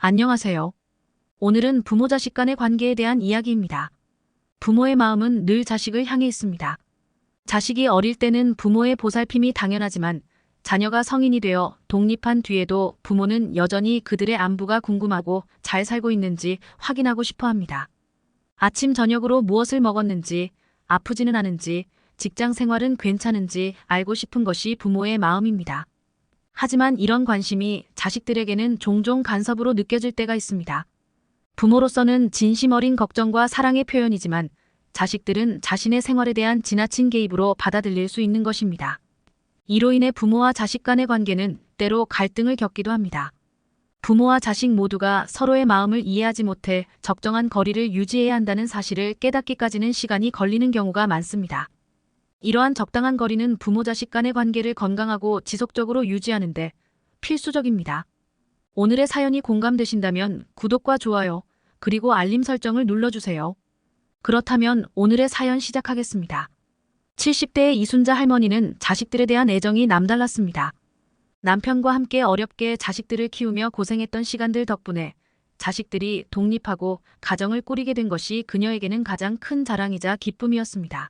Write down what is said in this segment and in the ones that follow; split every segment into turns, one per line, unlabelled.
안녕하세요. 오늘은 부모 자식 간의 관계에 대한 이야기입니다. 부모의 마음은 늘 자식을 향해 있습니다. 자식이 어릴 때는 부모의 보살핌이 당연하지만 자녀가 성인이 되어 독립한 뒤에도 부모는 여전히 그들의 안부가 궁금하고 잘 살고 있는지 확인하고 싶어 합니다. 아침 저녁으로 무엇을 먹었는지, 아프지는 않은지, 직장 생활은 괜찮은지 알고 싶은 것이 부모의 마음입니다. 하지만 이런 관심이 자식들에게는 종종 간섭으로 느껴질 때가 있습니다. 부모로서는 진심 어린 걱정과 사랑의 표현이지만 자식들은 자신의 생활에 대한 지나친 개입으로 받아들일 수 있는 것입니다. 이로 인해 부모와 자식 간의 관계는 때로 갈등을 겪기도 합니다. 부모와 자식 모두가 서로의 마음을 이해하지 못해 적정한 거리를 유지해야 한다는 사실을 깨닫기까지는 시간이 걸리는 경우가 많습니다. 이러한 적당한 거리는 부모 자식 간의 관계를 건강하고 지속적으로 유지하는 데 필수적입니다. 오늘의 사연이 공감되신다면 구독과 좋아요, 그리고 알림 설정을 눌러주세요. 그렇다면 오늘의 사연 시작하겠습니다. 70대의 이순자 할머니는 자식들에 대한 애정이 남달랐습니다. 남편과 함께 어렵게 자식들을 키우며 고생했던 시간들 덕분에 자식들이 독립하고 가정을 꾸리게 된 것이 그녀에게는 가장 큰 자랑이자 기쁨이었습니다.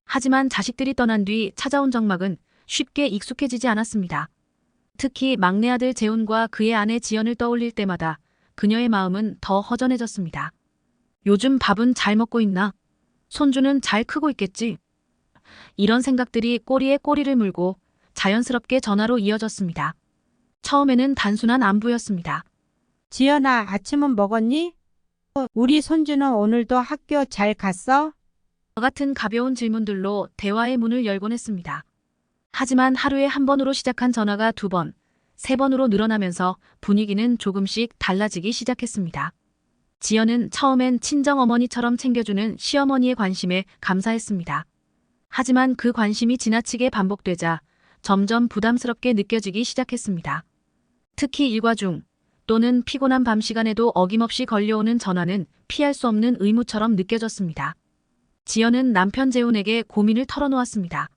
하지만 자식들이 떠난 뒤 찾아온 적막은 쉽게 익숙해지지 않았습니다. 특히 막내 아들 재훈과 그의 아내 지연을 떠올릴 때마다 그녀의 마음은 더 허전해졌습니다. 요즘 밥은 잘 먹고 있나? 손주는 잘 크고 있겠지? 이런 생각들이 꼬리에 꼬리를 물고 자연스럽게 전화로 이어졌습니다. 처음에는 단순한 안부였습니다.
지연아, 아침은 먹었니? 우리 손주는 오늘도 학교 잘 갔어?
같은 가벼운 질문들로 대화의 문을 열곤 했습니다. 하지만 하루에 한 번으로 시작한 전화가 2번, 3번으로 늘어나면서 분위기는 조금씩 달라지기 시작했습니다. 지연은 처음엔 친정어머니처럼 챙겨주는 시어머니의 관심에 감사했습니다. 하지만 그 관심이 지나치게 반복되자 점점 부담스럽게 느껴지기 시작했습니다. 특히 일과 중 또는 피곤한 밤 시간에도 어김없이 걸려오는 전화는 피할 수 없는 의무처럼 느껴졌습니다. 지연은 남편 재훈에게 고민을 털어놓았습니다.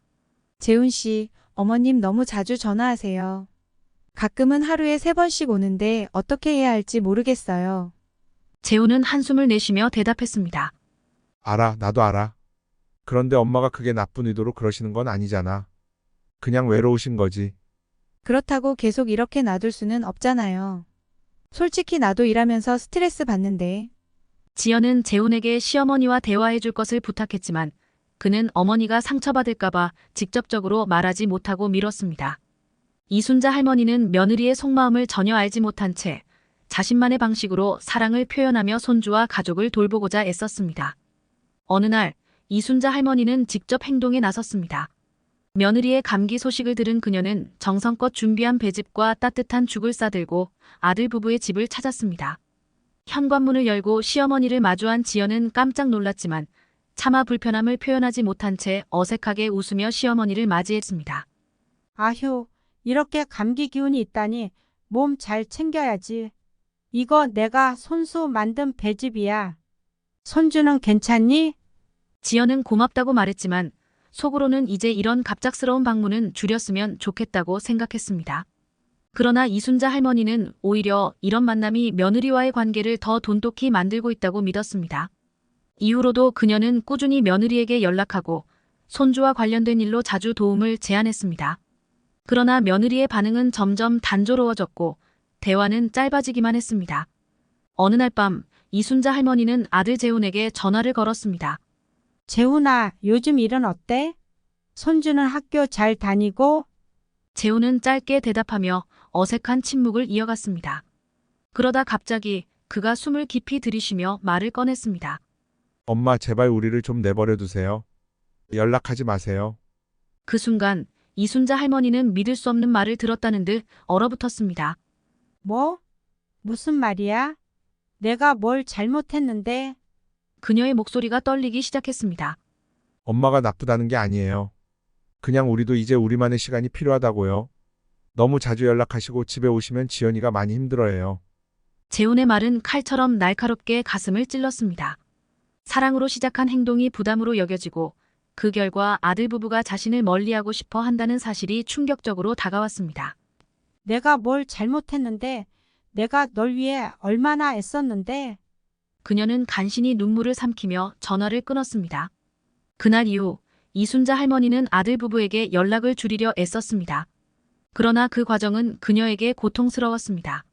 재훈 씨, 어머님 너무 자주 전화하세요. 가끔은 하루에 3번씩 오는데 어떻게 해야 할지 모르겠어요.
재훈은 한숨을 내쉬며 대답했습니다.
알아, 나도 알아. 그런데 엄마가 그게 나쁜 의도로 그러시는 건 아니잖아. 그냥 외로우신 거지.
그렇다고 계속 이렇게 놔둘 수는 없잖아요. 솔직히 나도 일하면서 스트레스 받는데.
지연은 재훈에게 시어머니와 대화해 줄 것을 부탁했지만 그는 어머니가 상처받을까봐 직접적으로 말하지 못하고 미뤘습니다. 이순자 할머니는 며느리의 속마음을 전혀 알지 못한 채 자신만의 방식으로 사랑을 표현하며 손주와 가족을 돌보고자 애썼습니다. 어느 날 이순자 할머니는 직접 행동에 나섰습니다. 며느리의 감기 소식을 들은 그녀는 정성껏 준비한 배즙과 따뜻한 죽을 싸들고 아들 부부의 집을 찾았습니다. 현관문을 열고 시어머니를 마주한 지연은 깜짝 놀랐지만 차마 불편함을 표현하지 못한 채 어색하게 웃으며 시어머니를 맞이했습니다.
아휴, 이렇게 감기 기운이 있다니 몸 잘 챙겨야지. 이거 내가 손수 만든 배즙이야. 손주는 괜찮니?
지연은 고맙다고 말했지만 속으로는 이제 이런 갑작스러운 방문은 줄였으면 좋겠다고 생각했습니다. 그러나 이순자 할머니는 오히려 이런 만남이 며느리와의 관계를 더 돈독히 만들고 있다고 믿었습니다. 이후로도 그녀는 꾸준히 며느리에게 연락하고 손주와 관련된 일로 자주 도움을 제안했습니다. 그러나 며느리의 반응은 점점 단조로워졌고 대화는 짧아지기만 했습니다. 어느 날 밤 이순자 할머니는 아들 재훈에게 전화를 걸었습니다.
재훈아, 요즘 일은 어때? 손주는 학교 잘 다니고?
재훈은 짧게 대답하며 어색한 침묵을 이어갔습니다. 그러다 갑자기 그가 숨을 깊이 들이쉬며 말을 꺼냈습니다.
엄마, 제발 우리를 좀 내버려 두세요. 연락하지 마세요.
그 순간 이순자 할머니는 믿을 수 없는 말을 들었다는 듯 얼어붙었습니다.
뭐? 무슨 말이야? 내가 뭘 잘못했는데?
그녀의 목소리가 떨리기 시작했습니다.
엄마가 나쁘다는 게 아니에요. 그냥 우리도 이제 우리만의 시간이 필요하다고요. 너무 자주 연락하시고 집에 오시면 지연이가 많이 힘들어해요.
재훈의 말은 칼처럼 날카롭게 가슴을 찔렀습니다. 사랑으로 시작한 행동이 부담으로 여겨지고 그 결과 아들 부부가 자신을 멀리하고 싶어 한다는 사실이 충격적으로 다가왔습니다.
내가 뭘 잘못했는데
내가 널 위해 얼마나 애썼는데.
그녀는 간신히 눈물을 삼키며 전화를 끊었습니다. 그날 이후 이순자 할머니는 아들 부부에게 연락을 줄이려 애썼습니다. 그러나 그 과정은 그녀에게 고통스러웠습니다.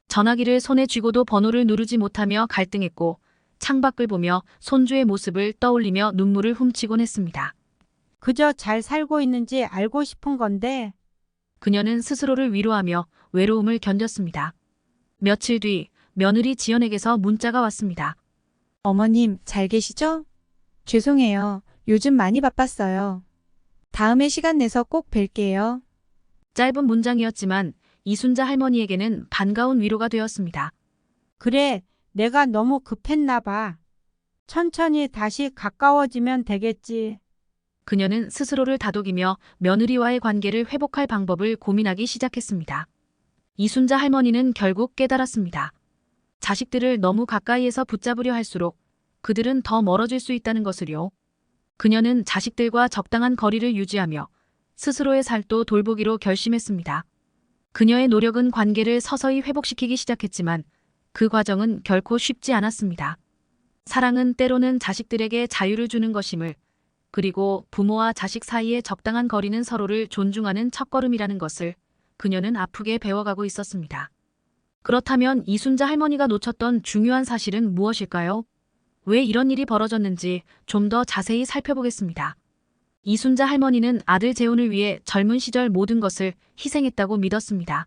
전화기를 손에 쥐고도 번호를 누르지 못하며 갈등했고 창밖을 보며 손주의 모습을 떠올리며 눈물을 훔치곤 했습니다.
그저 잘 살고 있는지 알고 싶은 건데.
그녀는 스스로를 위로하며 외로움을 견뎠습니다. 며칠 뒤 며느리 지연에게서 문자가 왔습니다.
어머님, 잘 계시죠? 죄송해요. 요즘 많이 바빴어요. 다음에 시간 내서 꼭 뵐게요.
짧은 문장이었지만 이순자 할머니에게는 반가운 위로가 되었습니다.
그래, 내가 너무 급했나 봐. 천천히 다시 가까워지면 되겠지.
그녀는 스스로를 다독이며 며느리와의 관계를 회복할 방법을 고민하기 시작했습니다. 이순자 할머니는 결국 깨달았습니다. 자식들을 너무 가까이에서 붙잡으려 할수록 그들은 더 멀어질 수 있다는 것을요. 그녀는 자식들과 적당한 거리를 유지하며 스스로의 살도 돌보기로 결심했습니다. 그녀의 노력은 관계를 서서히 회복시키기 시작했지만 그 과정은 결코 쉽지 않았습니다. 사랑은 때로는 자식들에게 자유를 주는 것임을, 그리고 부모와 자식 사이의 적당한 거리는 서로를 존중하는 첫걸음이라는 것을 그녀는 아프게 배워가고 있었습니다. 그렇다면 이순자 할머니가 놓쳤던 중요한 사실은 무엇일까요? 왜 이런 일이 벌어졌는지 좀 더 자세히 살펴보겠습니다. 이순자 할머니는 아들 재훈을 위해 젊은 시절 모든 것을 희생했다고 믿었습니다.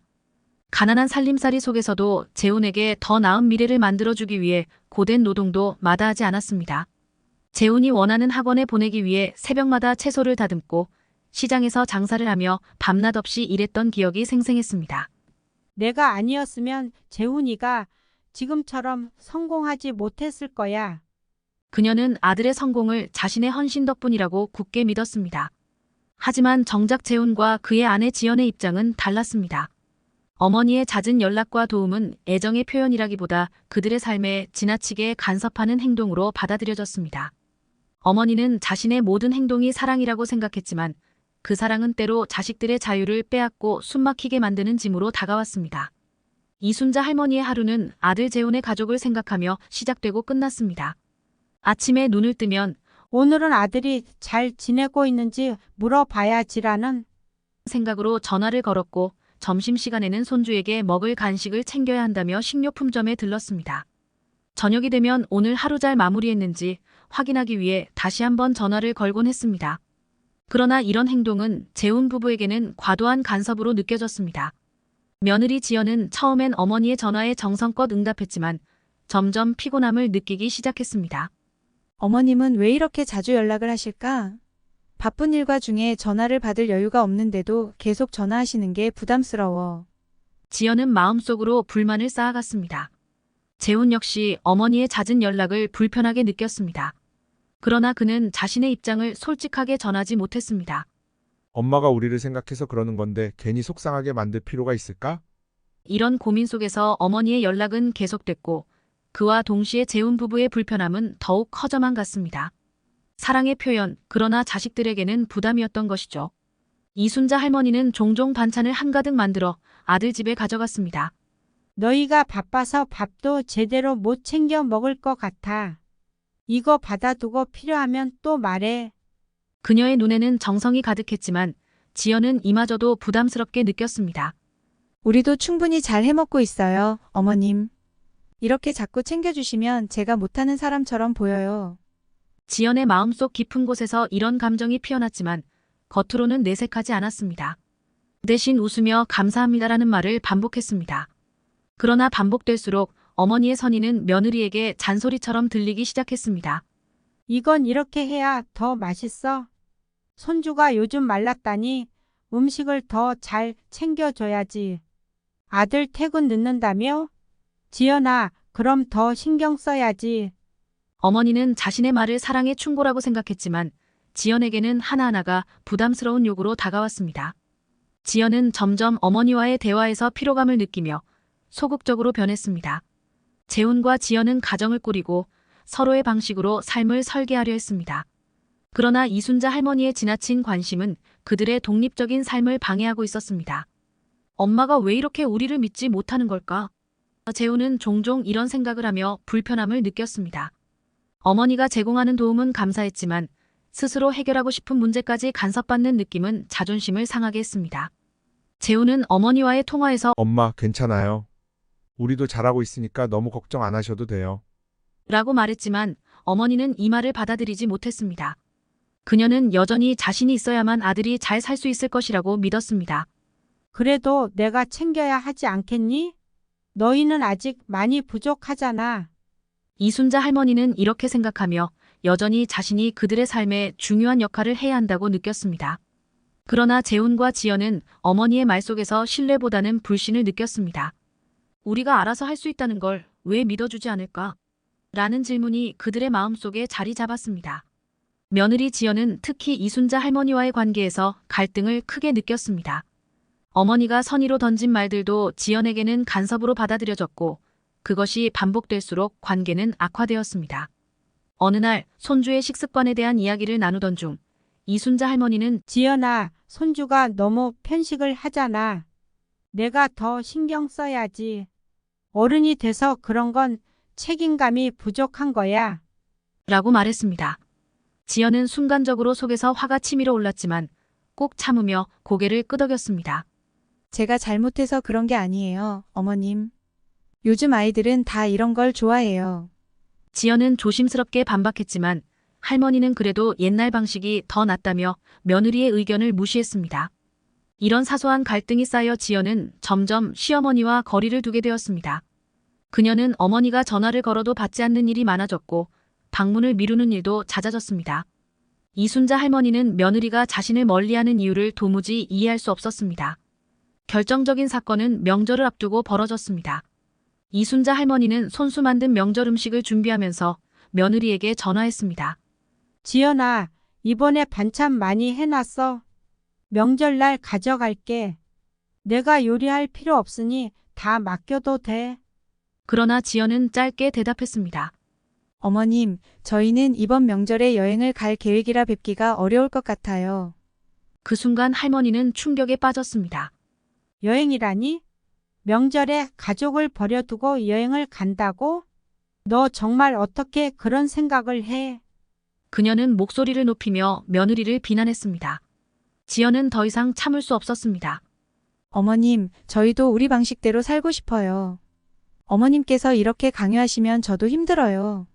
가난한 살림살이 속에서도 재훈에게 더 나은 미래를 만들어주기 위해 고된 노동도 마다하지 않았습니다. 재훈이 원하는 학원에 보내기 위해 새벽마다 채소를 다듬고 시장에서 장사를 하며 밤낮 없이 일했던 기억이 생생했습니다.
내가 아니었으면 재훈이가 지금처럼 성공하지 못했을 거야.
그녀는 아들의 성공을 자신의 헌신 덕분이라고 굳게 믿었습니다. 하지만 정작 재훈과 그의 아내 지연의 입장은 달랐습니다. 어머니의 잦은 연락과 도움은 애정의 표현이라기보다 그들의 삶에 지나치게 간섭하는 행동으로 받아들여졌습니다. 어머니는 자신의 모든 행동이 사랑이라고 생각했지만 그 사랑은 때로 자식들의 자유를 빼앗고 숨막히게 만드는 짐으로 다가왔습니다. 이순자 할머니의 하루는 아들 재훈의 가족을 생각하며 시작되고 끝났습니다. 아침에 눈을 뜨면
오늘은 아들이 잘 지내고 있는지 물어봐야지라는
생각으로 전화를 걸었고 점심시간에는 손주에게 먹을 간식을 챙겨야 한다며 식료품점에 들렀습니다. 저녁이 되면 오늘 하루 잘 마무리했는지 확인하기 위해 다시 한번 전화를 걸곤 했습니다. 그러나 이런 행동은 재훈 부부에게는 과도한 간섭으로 느껴졌습니다. 며느리 지연은 처음엔 어머니의 전화에 정성껏 응답했지만 점점 피곤함을 느끼기 시작했습니다.
어머님은 왜 이렇게 자주 연락을 하실까? 바쁜 일과 중에 전화를 받을 여유가 없는데도 계속 전화하시는 게 부담스러워.
지연은 마음속으로 불만을 쌓아갔습니다. 재훈 역시 어머니의 잦은 연락을 불편하게 느꼈습니다. 그러나 그는 자신의 입장을 솔직하게 전하지 못했습니다.
엄마가 우리를 생각해서 그러는 건데 괜히 속상하게 만들 필요가 있을까?
이런 고민 속에서 어머니의 연락은 계속됐고 그와 동시에 재훈 부부의 불편함은 더욱 커져만 갔습니다. 사랑의 표현, 그러나 자식들에게는 부담이었던 것이죠. 이순자 할머니는 종종 반찬을 한가득 만들어 아들 집에 가져갔습니다.
너희가 바빠서 밥도 제대로 못 챙겨 먹을 것 같아. 이거 받아두고 필요하면 또 말해.
그녀의 눈에는 정성이 가득했지만 지연은 이마저도 부담스럽게 느꼈습니다.
우리도 충분히 잘 해먹고 있어요, 어머님. 이렇게 자꾸 챙겨주시면 제가 못하는 사람처럼 보여요.
지연의 마음속 깊은 곳에서 이런 감정이 피어났지만 겉으로는 내색하지 않았습니다. 대신 웃으며 감사합니다라는 말을 반복했습니다. 그러나 반복될수록 어머니의 선의는 며느리에게 잔소리처럼 들리기 시작했습니다.
이건 이렇게 해야 더 맛있어. 손주가 요즘 말랐다니 음식을 더 잘 챙겨줘야지. 아들 퇴근 늦는다며? 지연아, 그럼 더 신경 써야지.
어머니는 자신의 말을 사랑의 충고라고 생각했지만 지연에게는 하나하나가 부담스러운 요구로 다가왔습니다. 지연은 점점 어머니와의 대화에서 피로감을 느끼며 소극적으로 변했습니다. 재훈과 지연은 가정을 꾸리고 서로의 방식으로 삶을 설계하려 했습니다. 그러나 이순자 할머니의 지나친 관심은 그들의 독립적인 삶을 방해하고 있었습니다. 엄마가 왜 이렇게 우리를 믿지 못하는 걸까? 재우는 종종 이런 생각을 하며 불편함을 느꼈습니다. 어머니가 제공하는 도움은 감사했지만 스스로 해결하고 싶은 문제까지 간섭받는 느낌은 자존심을 상하게 했습니다. 재우는 어머니와의 통화에서
엄마, 괜찮아요. 우리도 잘하고 있으니까 너무 걱정 안 하셔도 돼요.
라고 말했지만 어머니는 이 말을 받아들이지 못했습니다. 그녀는 여전히 자신이 있어야만 아들이 잘 살 수 있을 것이라고 믿었습니다.
그래도 내가 챙겨야 하지 않겠니? 너희는 아직 많이 부족하잖아.
이순자 할머니는 이렇게 생각하며 여전히 자신이 그들의 삶에 중요한 역할을 해야 한다고 느꼈습니다. 그러나 재훈과 지연은 어머니의 말 속에서 신뢰보다는 불신을 느꼈습니다. 우리가 알아서 할 수 있다는 걸 왜 믿어주지 않을까? 라는 질문이 그들의 마음속에 자리 잡았습니다. 며느리 지연은 특히 이순자 할머니와의 관계에서 갈등을 크게 느꼈습니다. 어머니가 선의로 던진 말들도 지연에게는 간섭으로 받아들여졌고 그것이 반복될수록 관계는 악화되었습니다. 어느 날 손주의 식습관에 대한 이야기를 나누던 중 이순자 할머니는
지연아, 손주가 너무 편식을 하잖아. 내가 더 신경 써야지. 어른이 돼서 그런 건 책임감이 부족한 거야.
라고 말했습니다. 지연은 순간적으로 속에서 화가 치밀어 올랐지만 꼭 참으며 고개를 끄덕였습니다.
제가 잘못해서 그런 게 아니에요, 어머님. 요즘 아이들은 다 이런 걸 좋아해요.
지연은 조심스럽게 반박했지만 할머니는 그래도 옛날 방식이 더 낫다며 며느리의 의견을 무시했습니다. 이런 사소한 갈등이 쌓여 지연은 점점 시어머니와 거리를 두게 되었습니다. 그녀는 어머니가 전화를 걸어도 받지 않는 일이 많아졌고 방문을 미루는 일도 잦아졌습니다. 이순자 할머니는 며느리가 자신을 멀리하는 이유를 도무지 이해할 수 없었습니다. 결정적인 사건은 명절을 앞두고 벌어졌습니다. 이순자 할머니는 손수 만든 명절 음식을 준비하면서 며느리에게 전화했습니다.
지연아, 이번에 반찬 많이 해놨어. 명절날 가져갈게. 내가 요리할 필요 없으니 다 맡겨도 돼.
그러나 지연은 짧게 대답했습니다.
어머님, 저희는 이번 명절에 여행을 갈 계획이라 뵙기가 어려울 것 같아요.
그 순간 할머니는 충격에 빠졌습니다.
여행이라니? 명절에 가족을 버려두고 여행을 간다고? 너 정말 어떻게 그런 생각을 해?
그녀는 목소리를 높이며 며느리를 비난했습니다. 지연은 더 이상 참을 수 없었습니다.
어머님, 저희도 우리 방식대로 살고 싶어요. 어머님께서 이렇게 강요하시면 저도 힘들어요.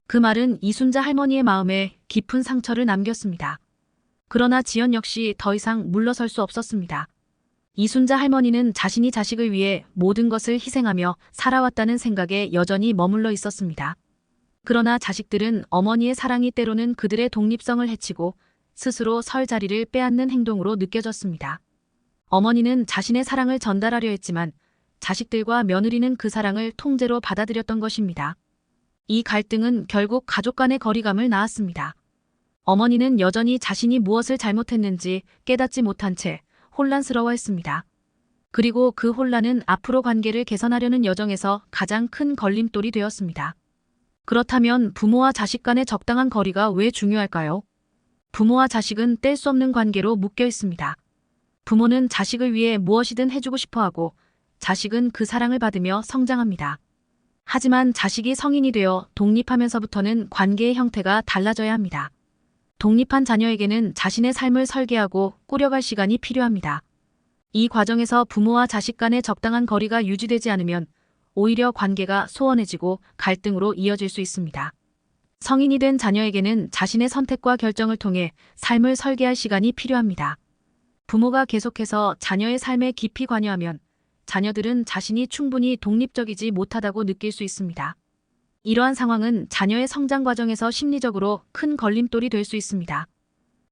그 말은 이순자 할머니의 마음에 깊은 상처를 남겼습니다. 그러나 지연 역시 더 이상 물러설 수 없었습니다. 이순자 할머니는 자신이 자식을 위해 모든 것을 희생하며 살아왔다는 생각에 여전히 머물러 있었습니다. 그러나 자식들은 어머니의 사랑이 때로는 그들의 독립성을 해치고 스스로 설 자리를 빼앗는 행동으로 느껴졌습니다. 어머니는 자신의 사랑을 전달하려 했지만 자식들과 며느리는 그 사랑을 통째로 받아들였던 것입니다. 이 갈등은 결국 가족 간의 거리감을 낳았습니다. 어머니는 여전히 자신이 무엇을 잘못했는지 깨닫지 못한 채 혼란스러워했습니다. 그리고 그 혼란은 앞으로 관계를 개선하려는 여정에서 가장 큰 걸림돌이 되었습니다. 그렇다면 부모와 자식 간의 적당한 거리가 왜 중요할까요? 부모와 자식은 뗄 수 없는 관계로 묶여 있습니다. 부모는 자식을 위해 무엇이든 해주고 싶어하고 자식은 그 사랑을 받으며 성장합니다. 하지만 자식이 성인이 되어 독립하면서부터는 관계의 형태가 달라져야 합니다. 독립한 자녀에게는 자신의 삶을 설계하고 꾸려갈 시간이 필요합니다. 이 과정에서 부모와 자식 간의 적당한 거리가 유지되지 않으면 오히려 관계가 소원해지고 갈등으로 이어질 수 있습니다. 성인이 된 자녀에게는 자신의 선택과 결정을 통해 삶을 설계할 시간이 필요합니다. 부모가 계속해서 자녀의 삶에 깊이 관여하면 자녀들은 자신이 충분히 독립적이지 못하다고 느낄 수 있습니다. 이러한 상황은 자녀의 성장 과정에서 심리적으로 큰 걸림돌이 될 수 있습니다.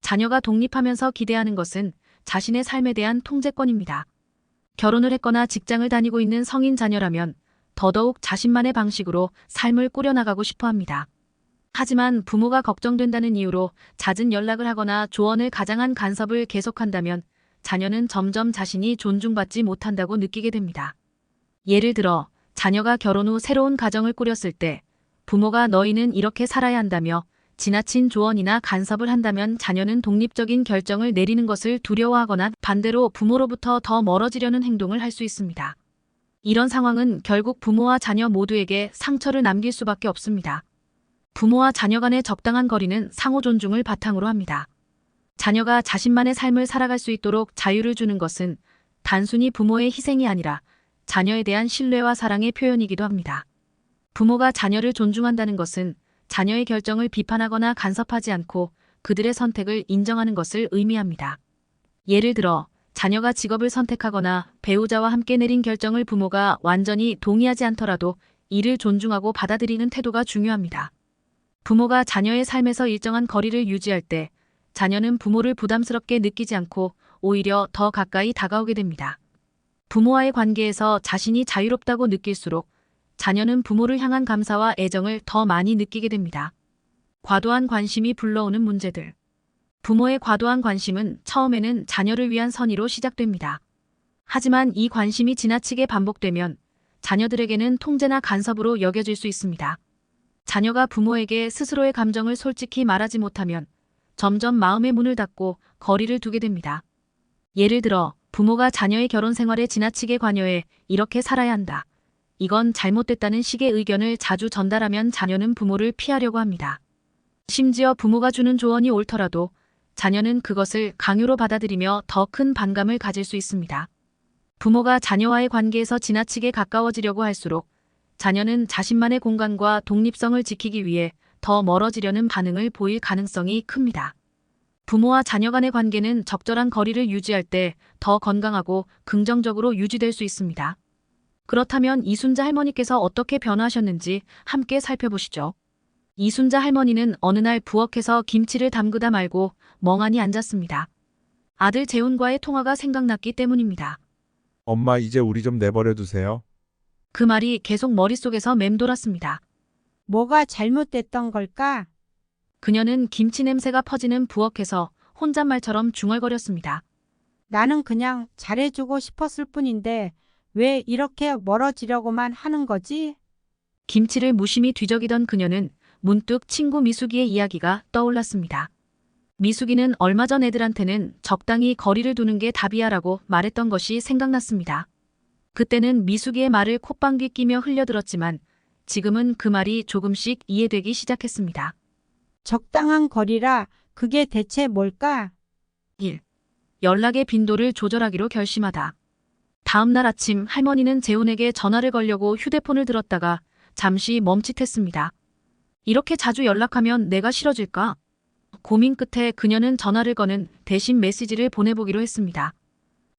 자녀가 독립하면서 기대하는 것은 자신의 삶에 대한 통제권입니다. 결혼을 했거나 직장을 다니고 있는 성인 자녀라면 더더욱 자신만의 방식으로 삶을 꾸려나가고 싶어 합니다. 하지만 부모가 걱정된다는 이유로 잦은 연락을 하거나 조언을 가장한 간섭을 계속한다면 자녀는 점점 자신이 존중받지 못한다고 느끼게 됩니다. 예를 들어 자녀가 결혼 후 새로운 가정을 꾸렸을 때 부모가 너희는 이렇게 살아야 한다며 지나친 조언이나 간섭을 한다면 자녀는 독립적인 결정을 내리는 것을 두려워하거나 반대로 부모로부터 더 멀어지려는 행동을 할 수 있습니다. 이런 상황은 결국 부모와 자녀 모두에게 상처를 남길 수밖에 없습니다. 부모와 자녀 간의 적당한 거리는 상호 존중을 바탕으로 합니다. 자녀가 자신만의 삶을 살아갈 수 있도록 자유를 주는 것은 단순히 부모의 희생이 아니라 자녀에 대한 신뢰와 사랑의 표현이기도 합니다. 부모가 자녀를 존중한다는 것은 자녀의 결정을 비판하거나 간섭하지 않고 그들의 선택을 인정하는 것을 의미합니다. 예를 들어 자녀가 직업을 선택하거나 배우자와 함께 내린 결정을 부모가 완전히 동의하지 않더라도 이를 존중하고 받아들이는 태도가 중요합니다. 부모가 자녀의 삶에서 일정한 거리를 유지할 때 자녀는 부모를 부담스럽게 느끼지 않고 오히려 더 가까이 다가오게 됩니다. 부모와의 관계에서 자신이 자유롭다고 느낄수록 자녀는 부모를 향한 감사와 애정을 더 많이 느끼게 됩니다. 과도한 관심이 불러오는 문제들. 부모의 과도한 관심은 처음에는 자녀를 위한 선의로 시작됩니다. 하지만 이 관심이 지나치게 반복되면 자녀들에게는 통제나 간섭으로 여겨질 수 있습니다. 자녀가 부모에게 스스로의 감정을 솔직히 말하지 못하면 점점 마음의 문을 닫고 거리를 두게 됩니다. 예를 들어 부모가 자녀의 결혼 생활에 지나치게 관여해 이렇게 살아야 한다. 이건 잘못됐다는 식의 의견을 자주 전달하면 자녀는 부모를 피하려고 합니다. 심지어 부모가 주는 조언이 옳더라도 자녀는 그것을 강요로 받아들이며 더 큰 반감을 가질 수 있습니다. 부모가 자녀와의 관계에서 지나치게 가까워지려고 할수록 자녀는 자신만의 공간과 독립성을 지키기 위해 더 멀어지려는 반응을 보일 가능성이 큽니다. 부모와 자녀 간의 관계는 적절한 거리를 유지할 때 더 건강하고 긍정적으로 유지될 수 있습니다. 그렇다면 이순자 할머니께서 어떻게 변화하셨는지 함께 살펴보시죠. 이순자 할머니는 어느 날 부엌에서 김치를 담그다 말고 멍하니 앉았습니다. 아들 재훈과의 통화가 생각났기 때문입니다.
엄마, 이제 우리 좀 내버려 두세요.
그 말이 계속 머릿속에서 맴돌았습니다.
뭐가 잘못됐던 걸까?
그녀는 김치 냄새가 퍼지는 부엌에서 혼잣말처럼 중얼거렸습니다.
나는 그냥 잘해주고 싶었을 뿐인데 왜 이렇게 멀어지려고만 하는 거지?
김치를 무심히 뒤적이던 그녀는 문득 친구 미숙이의 이야기가 떠올랐습니다. 미숙이는 얼마 전 애들한테는 적당히 거리를 두는 게 답이야라고 말했던 것이 생각났습니다. 그때는 미숙이의 말을 콧방귀 끼며 흘려들었지만 지금은 그 말이 조금씩 이해되기 시작했습니다.
적당한 거리라 그게 대체 뭘까?
1. 연락의 빈도를 조절하기로 결심하다. 다음 날 아침 할머니는 재훈에게 전화를 걸려고 휴대폰을 들었다가 잠시 멈칫했습니다. 이렇게 자주 연락하면 내가 싫어질까? 고민 끝에 그녀는 전화를 거는 대신 메시지를 보내보기로 했습니다.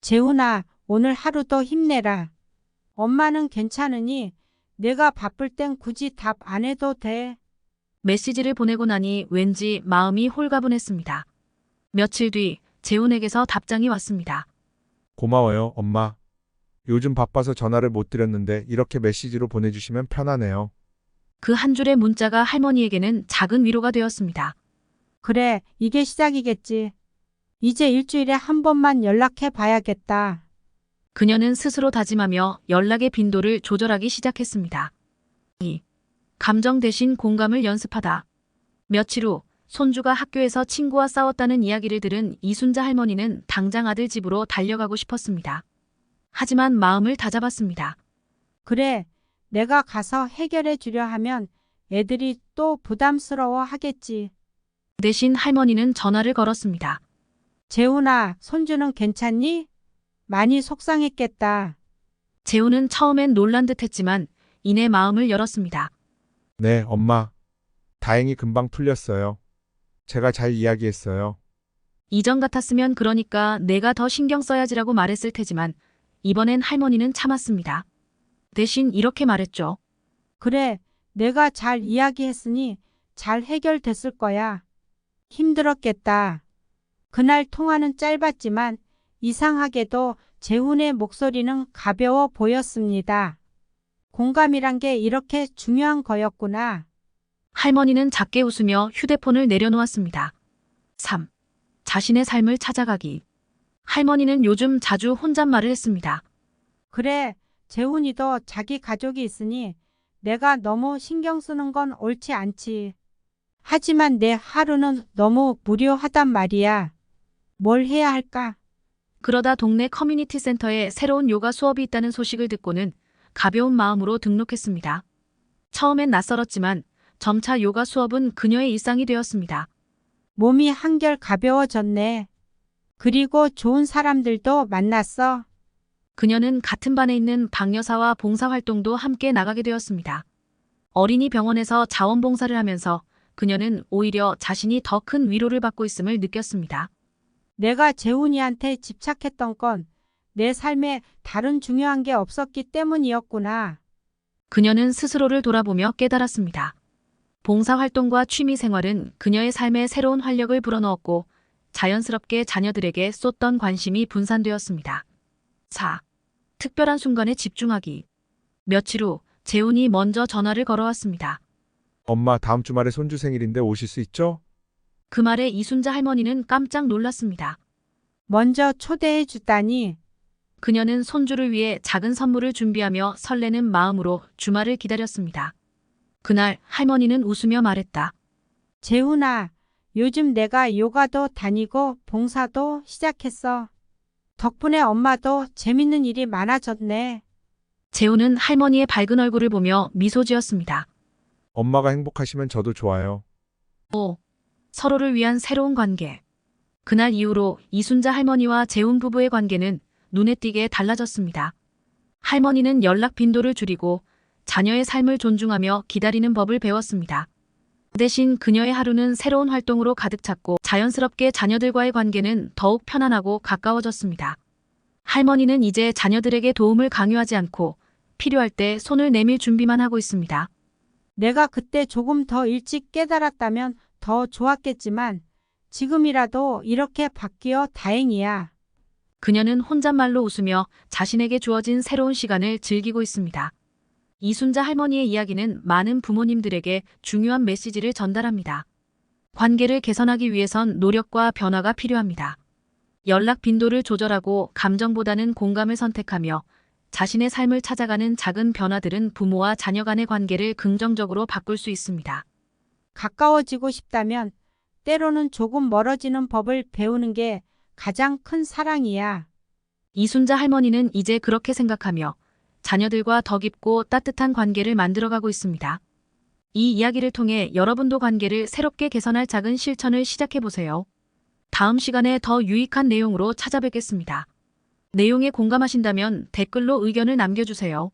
재훈아, 오늘 하루도 힘내라. 엄마는 괜찮으니 내가 바쁠 땐 굳이 답 안 해도 돼.
메시지를 보내고 나니 왠지 마음이 홀가분했습니다. 며칠 뒤 재훈에게서 답장이 왔습니다.
고마워요, 엄마. 요즘 바빠서 전화를 못 드렸는데 이렇게 메시지로 보내주시면 편하네요.
그 한 줄의 문자가 할머니에게는 작은 위로가 되었습니다.
그래, 이게 시작이겠지. 이제 일주일에 한 번만 연락해 봐야겠다.
그녀는 스스로 다짐하며 연락의 빈도를 조절하기 시작했습니다. 2. 감정 대신 공감을 연습하다. 며칠 후 손주가 학교에서 친구와 싸웠다는 이야기를 들은 이순자 할머니는 당장 아들 집으로 달려가고 싶었습니다. 하지만 마음을 다잡았습니다.
그래, 내가 가서 해결해 주려 하면 애들이 또 부담스러워 하겠지.
대신 할머니는 전화를 걸었습니다.
재훈아, 손주는 괜찮니? 많이 속상했겠다.
재훈은 처음엔 놀란 듯 했지만 이내 마음을 열었습니다.
네, 엄마. 다행히 금방 풀렸어요. 제가 잘 이야기했어요.
이전 같았으면 그러니까 내가 더 신경 써야지라고 말했을 테지만 이번엔 할머니는 참았습니다. 대신 이렇게 말했죠.
그래, 내가 잘 이야기했으니 잘 해결됐을 거야. 힘들었겠다. 그날 통화는 짧았지만 이상하게도 재훈의 목소리는 가벼워 보였습니다. 공감이란 게 이렇게 중요한 거였구나.
할머니는 작게 웃으며 휴대폰을 내려놓았습니다. 3. 자신의 삶을 찾아가기. 할머니는 요즘 자주 혼잣말을 했습니다.
그래, 재훈이도 자기 가족이 있으니 내가 너무 신경 쓰는 건 옳지 않지. 하지만 내 하루는 너무 무료하단 말이야. 뭘 해야 할까?
그러다 동네 커뮤니티 센터에 새로운 요가 수업이 있다는 소식을 듣고는 가벼운 마음으로 등록했습니다. 처음엔 낯설었지만 점차 요가 수업은 그녀의 일상이 되었습니다.
몸이 한결 가벼워졌네. 그리고 좋은 사람들도 만났어.
그녀는 같은 반에 있는 박여사와 봉사활동도 함께 나가게 되었습니다. 어린이 병원에서 자원봉사를 하면서 그녀는 오히려 자신이 더 큰 위로를 받고 있음을 느꼈습니다.
내가 재훈이한테 집착했던 건 내 삶에 다른 중요한 게 없었기 때문이었구나.
그녀는 스스로를 돌아보며 깨달았습니다. 봉사활동과 취미생활은 그녀의 삶에 새로운 활력을 불어넣었고 자연스럽게 자녀들에게 쏟던 관심이 분산되었습니다. 4. 특별한 순간에 집중하기. 며칠 후 재훈이 먼저 전화를 걸어왔습니다.
엄마, 다음 주말에 손주 생일인데 오실 수 있죠?
그 말에 이순자 할머니는 깜짝 놀랐습니다.
먼저 초대해 주다니.
그녀는 손주를 위해 작은 선물을 준비하며 설레는 마음으로 주말을 기다렸습니다. 그날 할머니는 웃으며 말했다.
재훈아, 요즘 내가 요가도 다니고 봉사도 시작했어. 덕분에 엄마도 재밌는 일이 많아졌네.
재훈은 할머니의 밝은 얼굴을 보며 미소 지었습니다.
엄마가 행복하시면 저도 좋아요.
서로를 위한 새로운 관계. 그날 이후로 이순자 할머니와 재훈 부부의 관계는 눈에 띄게 달라졌습니다. 할머니는 연락 빈도를 줄이고 자녀의 삶을 존중하며 기다리는 법을 배웠습니다. 대신 그녀의 하루는 새로운 활동으로 가득 찼고 자연스럽게 자녀들과의 관계는 더욱 편안하고 가까워졌습니다. 할머니는 이제 자녀들에게 도움을 강요하지 않고 필요할 때 손을 내밀 준비만 하고 있습니다.
내가 그때 조금 더 일찍 깨달았다면 더 좋았겠지만 지금이라도 이렇게 바뀌어 다행이야.
그녀는 혼잣말로 웃으며 자신에게 주어진 새로운 시간을 즐기고 있습니다. 이순자 할머니의 이야기는 많은 부모님들에게 중요한 메시지를 전달합니다. 관계를 개선하기 위해선 노력과 변화가 필요합니다. 연락 빈도를 조절하고 감정보다는 공감을 선택하며 자신의 삶을 찾아가는 작은 변화들은 부모와 자녀 간의 관계를 긍정적으로 바꿀 수 있습니다.
가까워지고 싶다면 때로는 조금 멀어지는 법을 배우는 게 가장 큰 사랑이야.
이순자 할머니는 이제 그렇게 생각하며 자녀들과 더 깊고 따뜻한 관계를 만들어가고 있습니다. 이 이야기를 통해 여러분도 관계를 새롭게 개선할 작은 실천을 시작해보세요. 다음 시간에 더 유익한 내용으로 찾아뵙겠습니다. 내용에 공감하신다면 댓글로 의견을 남겨주세요.